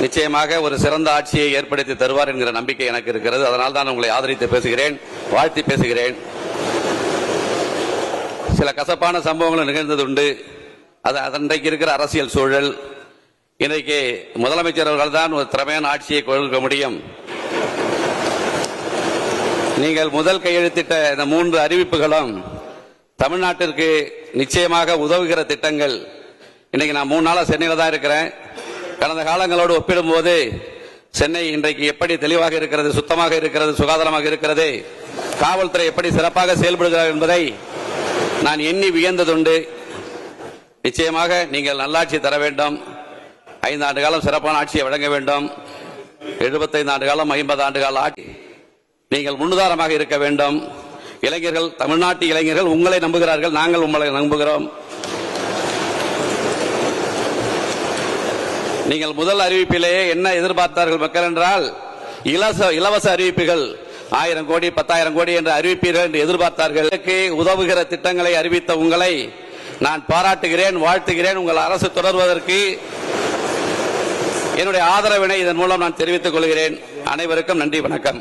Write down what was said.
நிச்சயமாக ஒரு சிறந்த ஆட்சியை ஏற்படுத்தி தருவார் என்கிற நம்பிக்கை எனக்கு இருக்கிறது. அதனால் தான் உங்களை ஆதரித்து பேசுகிறேன், வாழ்த்தி பேசுகிறேன். சில கசப்பான சம்பவங்கள் நிகழ்ந்தது உண்டு. அது அன்றைக்கு இருக்கிற அரசியல் சூழல். இன்றைக்கு முதலமைச்சர் அவர்கள் தான் ஒரு திறமையான ஆட்சியை கொடுக்க முடியும். நீங்கள் முதல் கையெழுத்திட்ட இந்த 3 அறிவிப்புகளும் தமிழ்நாட்டிற்கு நிச்சயமாக உதவுகிற திட்டங்கள். இன்னைக்கு நான் 3 நாளா சென்னையில் தான் இருக்கிறேன். கடந்த காலங்களோடு ஒப்பிடும்போது சென்னை இன்றைக்கு எப்படி தெளிவாக இருக்கிறது, சுத்தமாக இருக்கிறது, சுகாதாரமாக இருக்கிறது, காவல்துறை எப்படி சிறப்பாக செயல்படுகிறார் என்பதை நான் எண்ணி வியந்ததுண்டு. நிச்சயமாக நீங்கள் நல்லாட்சி தர வேண்டும். 5 ஆண்டு காலம் சிறப்பான ஆட்சியை வழங்க வேண்டும். 75 ஆண்டு காலம் 50 ஆண்டு கால ஆட்சி நீங்கள் முன்னுதாரணமாக இருக்க வேண்டும். இளைஞர்கள், தமிழ்நாட்டு இளைஞர்கள் உங்களை நம்புகிறார்கள், நாங்கள் உங்களை நம்புகிறோம். நீங்கள் முதல் அறிவிப்பிலேயே என்ன எதிர்பார்த்தார்கள் மக்கள் என்றால், இலவச அறிவிப்புகள் 1000 கோடி 10,000 கோடி என்று அறிவிப்பீர்கள் என்று எதிர்பார்த்தார்கள். உதவுகிற திட்டங்களை அறிவித்த உங்களை நான் பாராட்டுகிறேன், வாழ்த்துகிறேன். உங்கள் அரசு தொடர்வதற்கு என்னுடைய ஆதரவினை இதன் மூலம் நான் தெரிவித்துக் கொள்கிறேன். அனைவருக்கும் நன்றி, வணக்கம்.